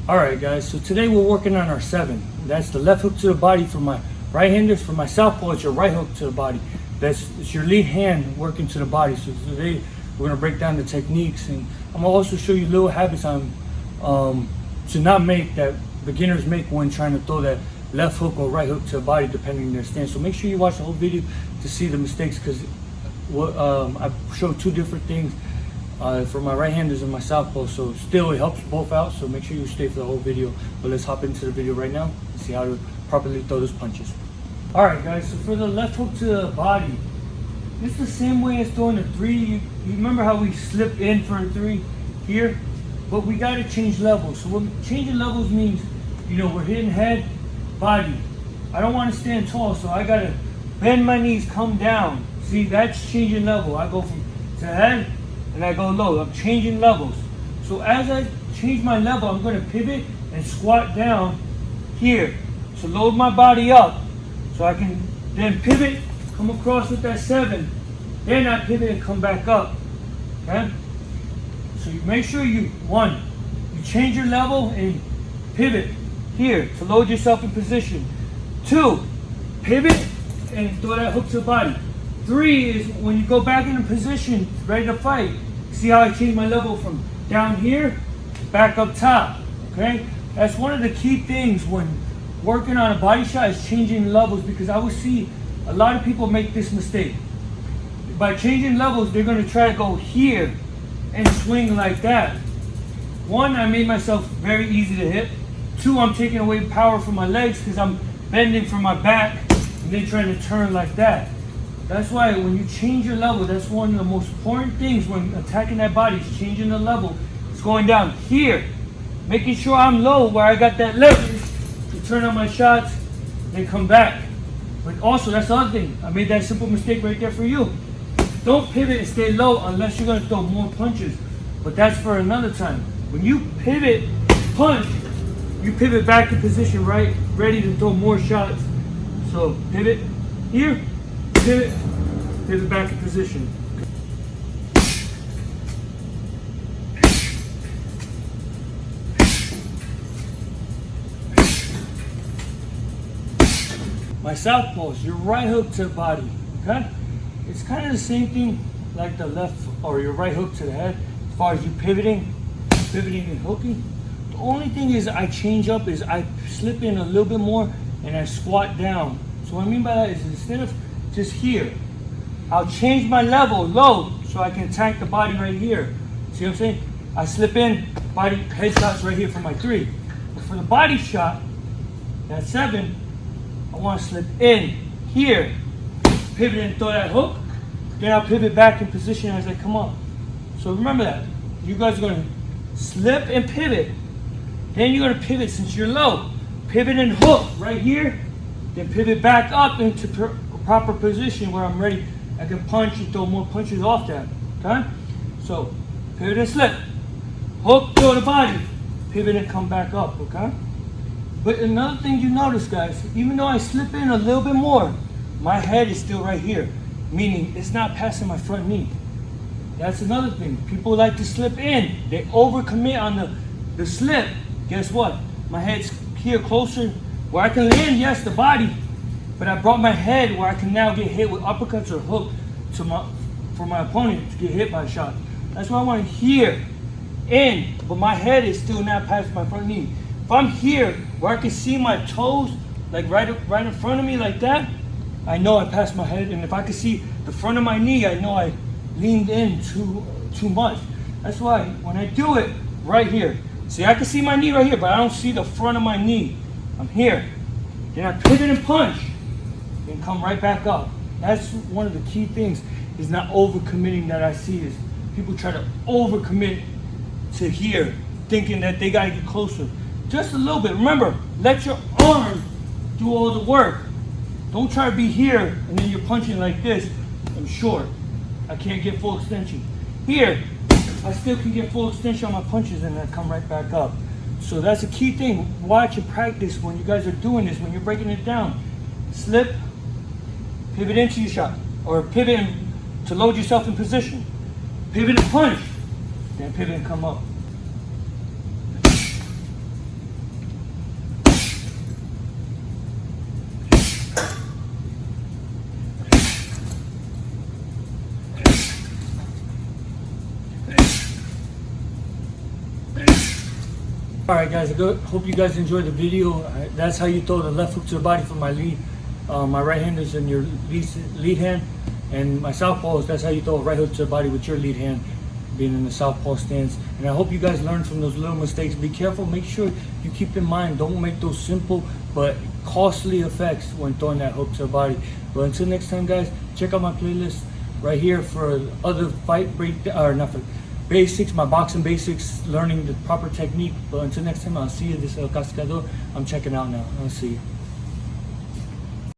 Alright guys, so today we're working on our 7. That's the left hook to the body for my right-handers. For my southpaw, it's your right hook to the body. It's your lead hand working to the body. So today we're going to break down the techniques, and I'm going to also show you little habits on to not make that beginners make when trying to throw that left hook or right hook to the body depending on their stance. So make sure you watch the whole video to see the mistakes, because I showed 2 different things for my right-handers and my southpaw, so still it helps both out, so make sure you stay for the whole video. But let's hop into the video right now and see how to properly throw those punches. Alright guys, so for the left hook to the body, it's the same way as throwing a 3. You remember how we slip in for a 3 here? But we got to change levels. So what changing levels means, you know, we're hitting head, body. I don't want to stand tall, so I got to bend my knees, come down. See, that's changing level. I go from to head and I go low. I'm changing levels. So as I change my level, I'm going to pivot and squat down here to load my body up, so I can then pivot, come across with that 7, then I pivot and come back up. Okay? So you make sure you change your level and pivot here to load yourself in position. 2, pivot and throw that hook to the body. 3 is when you go back into position, ready to fight. See how I changed my level from down here, back up top, okay? That's one of the key things when working on a body shot, is changing levels, because I would see a lot of people make this mistake. By changing levels, they're gonna try to go here and swing like that. 1, I made myself very easy to hit. 2, I'm taking away power from my legs because I'm bending from my back and then trying to turn like that. That's why when you change your level, that's one of the most important things when attacking that body, is changing the level. It's going down here, making sure I'm low where I got that leverage to turn on my shots, then come back. But also, that's the other thing. I made that simple mistake right there for you. Don't pivot and stay low unless you're going to throw more punches. But that's for another time. When you pivot, punch, you pivot back to position, right? Ready to throw more shots. So pivot here, pivot back in position. My southpaws, your right hook to the body, okay? It's kind of the same thing like the left or your right hook to the head, as far as you pivoting and hooking. The only thing is I change up, is I slip in a little bit more and I squat down. So what I mean by that is, instead of just here, I'll change my level low so I can attack the body right here. See what I'm saying? I slip in, body headshots right here for my 3. But for the body shot, that 7, I want to slip in here, pivot and throw that hook, then I'll pivot back in position as I come up. So remember that. You guys are going to slip and pivot. Then you're going to pivot since you're low. Pivot and hook right here, then pivot back up into proper position where I'm ready. I can punch and throw more punches off that. Okay? So pivot and slip. Hook, throw the body. Pivot and come back up. Okay? But another thing you notice, guys, even though I slip in a little bit more, my head is still right here, meaning it's not passing my front knee. That's another thing. People like to slip in. They overcommit on the slip. Guess what? My head's here closer where I can land, yes, the body, but I brought my head where I can now get hit with uppercuts or hook for my opponent to get hit by a shot. That's why I want to here, in, but my head is still not past my front knee. If I'm here where I can see my toes, like right in front of me like that, I know I passed my head. And if I can see the front of my knee, I know I leaned in too much. That's why when I do it right here, see, I can see my knee right here, but I don't see the front of my knee. I'm here. Then I pivot and punch and come right back up. That's one of the key things, is not overcommitting that I see, is people try to overcommit to here, thinking that they got to get closer. Just a little bit. Remember, let your arm do all the work. Don't try to be here and then you're punching like this. I'm short. I can't get full extension. Here, I still can get full extension on my punches and then come right back up. So that's a key thing. Watch and practice when you guys are doing this, when you're breaking it down. Slip, pivot into your shot, or pivot to load yourself in position. Pivot and punch, then pivot and come up. All right, guys. Hope you guys enjoyed the video. That's how you throw the left hook to the body for my lead. My right hand is in your lead hand, and my southpaw is that's how you throw a right hook to the body with your lead hand, being in the southpaw stance. And I hope you guys learn from those little mistakes. Be careful. Make sure you keep in mind. Don't make those simple but costly effects when throwing that hook to the body. But until next time, guys, check out my playlist right here for other fight basics, my boxing basics, learning the proper technique. But until next time, I'll see you. This is Castigador. I'm checking out now. I'll see you.